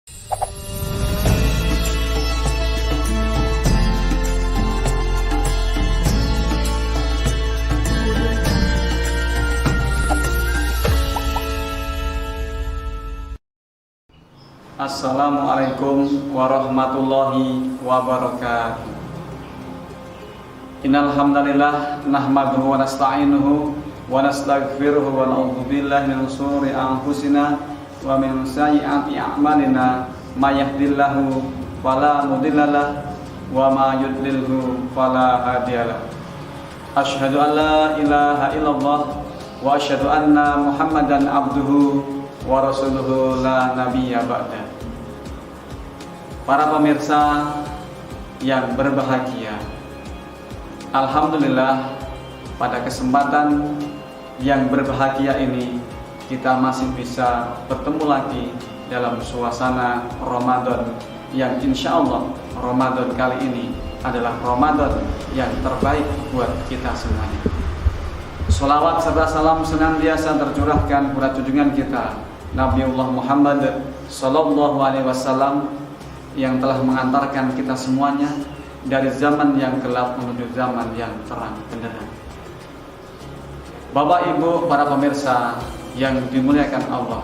Assalamualaikum warahmatullahi wabarakatuh. Innal hamdalillah nahmaduhu wa nasta'inuhu wa nastaghfiruhu wa na'udzu billahi min shururi anfusina wa min sayyiati a'malina may yahdihillahu fala mudhillalah wa may yudlilhu fala hadiyalah. Asyhadu an la ilaha illallah wa asyhadu anna Muhammadan abduhu wa rasuluhu la nabiyya ba'da. Para pemirsa yang berbahagia, alhamdulillah pada kesempatan yang berbahagia ini kita masih bisa bertemu lagi dalam suasana Ramadan yang insya Allah Ramadan kali ini adalah Ramadan yang terbaik buat kita semuanya. Sholawat serta salam senantiasa tercurahkan kepada junjungan kita Nabiullah Muhammad Sallallahu Alaihi Wasallam yang telah mengantarkan kita semuanya dari zaman yang gelap menuju zaman yang terang benderang. Bapak Ibu para pemirsa yang dimuliakan Allah,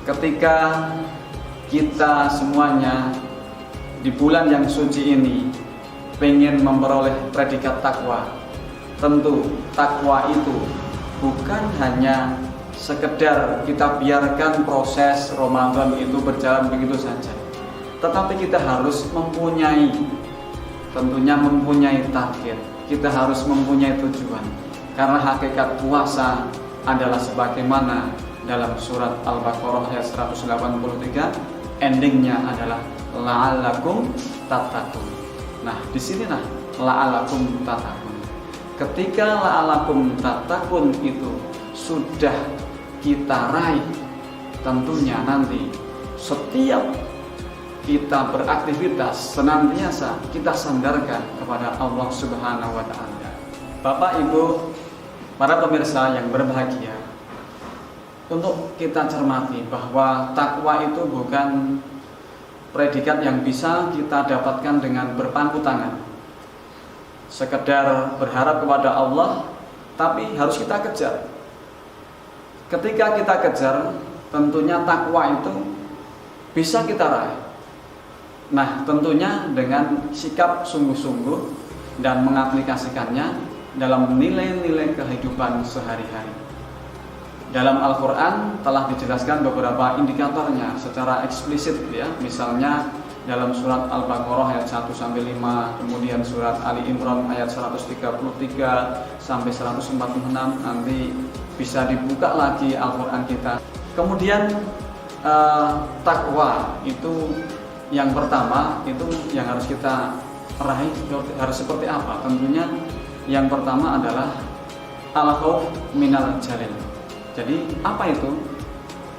ketika kita semuanya di bulan yang suci ini pengen memperoleh predikat takwa, tentu takwa itu bukan hanya sekedar kita biarkan proses Ramadan itu berjalan begitu saja, tetapi kita harus mempunyai, tentunya mempunyai target. Kita harus mempunyai tujuan, karena hakikat puasa adalah sebagaimana dalam surat Al-Baqarah ayat 183, endingnya adalah la'allakum tattaqun. Nah, disinilah la'allakum tattaqun. Ketika la'allakum tattaqun itu sudah kita raih, tentunya nanti setiap kita beraktivitas senantiasa kita sandarkan kepada Allah Subhanahu wa Ta'ala. Bapak Ibu para pemirsa yang berbahagia, untuk kita cermati bahwa takwa itu bukan predikat yang bisa kita dapatkan dengan berpangku tangan, sekedar berharap kepada Allah, tapi harus kita kejar. Ketika kita kejar, tentunya takwa itu bisa kita raih. Nah, tentunya dengan sikap sungguh-sungguh dan mengaplikasikannya dalam nilai-nilai kehidupan sehari-hari. Dalam Al-Quran telah dijelaskan beberapa indikatornya secara eksplisit, ya. Misalnya dalam surat Al-Baqarah ayat 1-5, kemudian surat Ali Imran ayat 133 sampai 146, nanti bisa dibuka lagi Al-Quran kita. Kemudian takwa itu yang pertama, itu yang harus kita raih harus seperti apa? Tentunya yang pertama adalah al-khauf minal jalil. Jadi apa itu?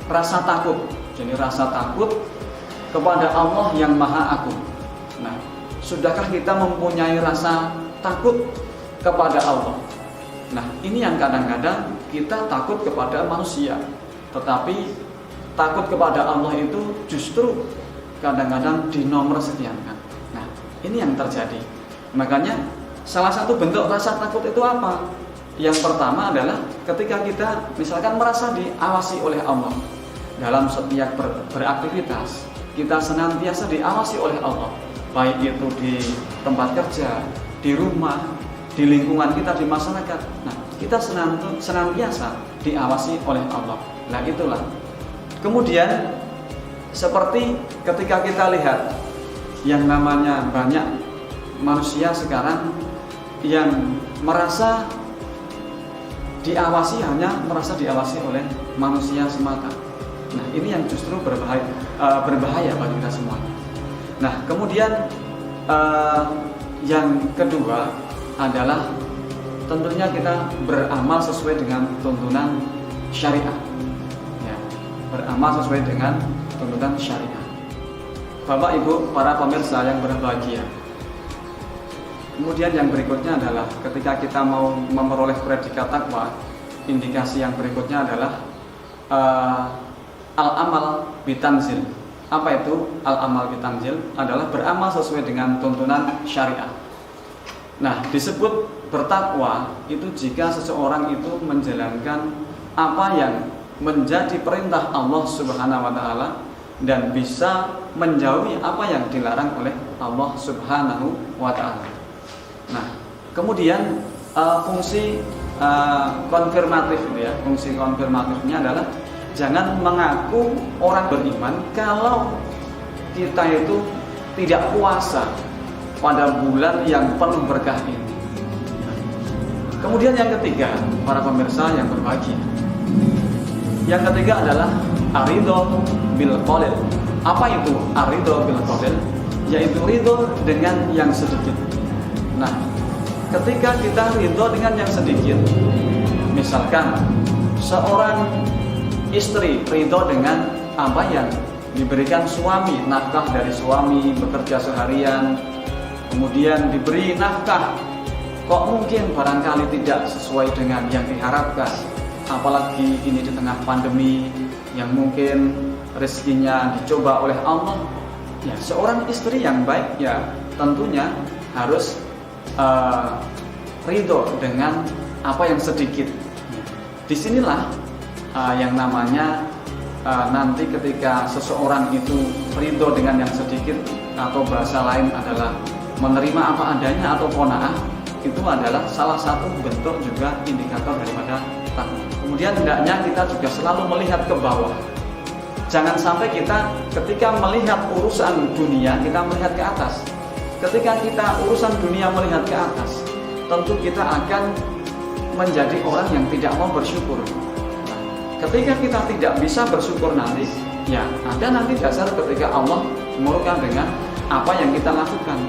Rasa takut. Jadi rasa takut kepada Allah yang Maha Agung. Nah, sudahkah kita mempunyai rasa takut kepada Allah? Nah, ini yang kadang-kadang kita takut kepada manusia, tetapi takut kepada Allah itu justru kadang-kadang dinomorsekiankan. Nah, ini yang terjadi. Makanya salah satu bentuk rasa takut itu apa? Yang pertama adalah ketika kita misalkan merasa diawasi oleh Allah dalam setiap beraktivitas. Kita senantiasa diawasi oleh Allah, baik itu di tempat kerja, di rumah, di lingkungan kita, di masyarakat. Nah, kita senantiasa diawasi oleh Allah. Nah, itulah. Kemudian seperti ketika kita lihat yang namanya banyak manusia sekarang yang merasa diawasi, hanya merasa diawasi oleh manusia semata. Nah, ini yang justru berbahaya bagi kita semuanya. Nah, kemudian yang kedua adalah tentunya kita beramal sesuai dengan tuntunan syariah. Ya, beramal sesuai dengan tuntunan syariah. Bapak Ibu para pemirsa yang berbahagia, kemudian yang berikutnya adalah ketika kita mau memperoleh predikat takwa, indikasi yang berikutnya adalah al-amal bitanzil. Apa itu al-amal bitanzil? Adalah beramal sesuai dengan tuntunan syariat. Nah, disebut bertakwa itu jika seseorang itu menjalankan apa yang menjadi perintah Allah Subhanahu wa taala dan bisa menjauhi apa yang dilarang oleh Allah Subhanahu wa taala. Nah, kemudian fungsi konfirmatif ya. Fungsi konfirmatifnya adalah jangan mengaku orang beriman kalau kita itu tidak puasa pada bulan yang penuh berkah ini. Kemudian yang ketiga, para pemirsa yang berbahagia. Yang ketiga adalah aridho bil qalil. Apa itu aridho bil qalil? Yaitu ridho dengan yang sedikit. Nah, ketika kita ridho dengan yang sedikit, misalkan seorang istri ridho dengan apa yang diberikan suami, nafkah dari suami, bekerja seharian, kemudian diberi nafkah, kok mungkin barangkali tidak sesuai dengan yang diharapkan, apalagi ini di tengah pandemi yang mungkin rezekinya dicoba oleh Allah. Ya, seorang istri yang baik ya tentunya harus ridho dengan apa yang sedikit. Disinilah yang namanya nanti ketika seseorang itu ridho dengan yang sedikit, atau bahasa lain adalah menerima apa adanya atau qanaah, itu adalah salah satu bentuk juga indikator daripada takwa. Kemudian hendaknya kita juga selalu melihat ke bawah. Jangan sampai kita ketika melihat urusan dunia kita melihat ke atas. Ketika kita urusan dunia melihat ke atas, tentu kita akan menjadi orang yang tidak mau bersyukur. Nah, ketika kita tidak bisa bersyukur nanti, ya ada nanti dasar ketika Allah murka dengan apa yang kita lakukan.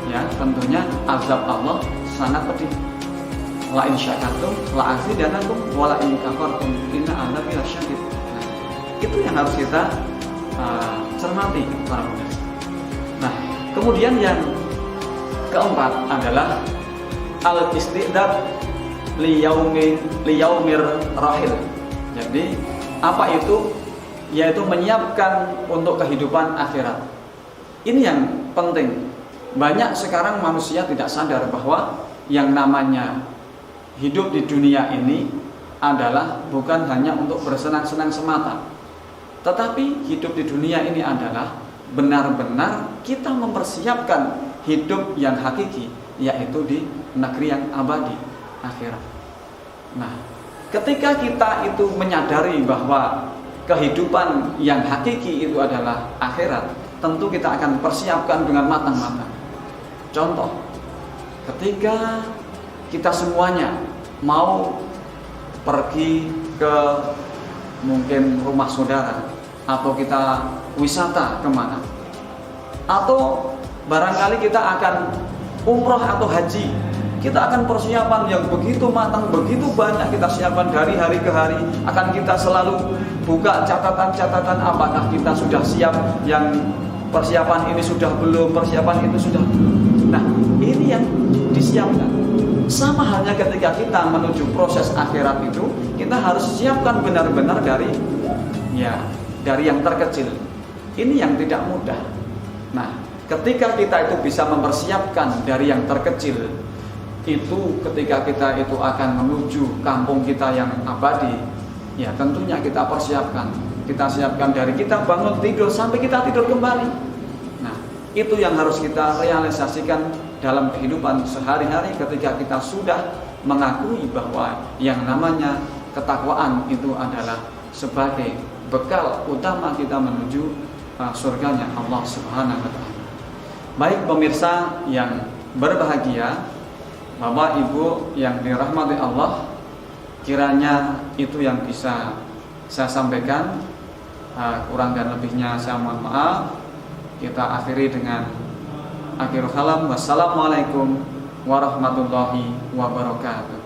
Ya, tentunya azab Allah sangat pedih. La in syakartum la azidanakum wa la in kafartum inna adzabi lasyadid. Nah, itu yang harus kita cermati para pemirsa. Nah, kemudian yang keempat adalah al-istidad liyaumir rahil. Jadi apa itu? Yaitu menyiapkan untuk kehidupan akhirat. Ini yang penting. Banyak sekarang manusia tidak sadar bahwa yang namanya hidup di dunia ini adalah bukan hanya untuk bersenang-senang semata, tetapi hidup di dunia ini adalah benar-benar kita mempersiapkan hidup yang hakiki, yaitu di negeri yang abadi, akhirat. Nah, ketika kita itu menyadari bahwa kehidupan yang hakiki itu adalah akhirat, tentu kita akan persiapkan dengan matang-matang. Contoh, ketika kita semuanya mau pergi ke mungkin rumah saudara, atau kita wisata kemana, atau barangkali kita akan umroh atau haji, kita akan persiapan yang begitu matang, begitu banyak kita siapkan dari hari ke hari. Akan kita selalu buka catatan-catatan apakah kita sudah siap, yang persiapan ini sudah belum, persiapan itu sudah belum. Nah, ini yang disiapkan. Sama halnya ketika kita menuju proses akhirat itu, kita harus siapkan benar-benar dari yang terkecil. Ini yang tidak mudah. Nah, ketika kita itu bisa mempersiapkan dari yang terkecil, itu ketika kita itu akan menuju kampung kita yang abadi, ya tentunya kita persiapkan. Kita siapkan dari kita bangun tidur sampai kita tidur kembali. Nah, itu yang harus kita realisasikan dalam kehidupan sehari-hari ketika kita sudah mengakui bahwa yang namanya ketakwaan itu adalah sebagai bekal utama kita menuju surganya Allah Subhanahu wa taala. Baik pemirsa yang berbahagia, Bapak Ibu yang dirahmati Allah, kiranya itu yang bisa saya sampaikan. Kurang dan lebihnya saya mohon maaf. Kita akhiri dengan akhirul kalam. Wassalamualaikum warahmatullahi wabarakatuh.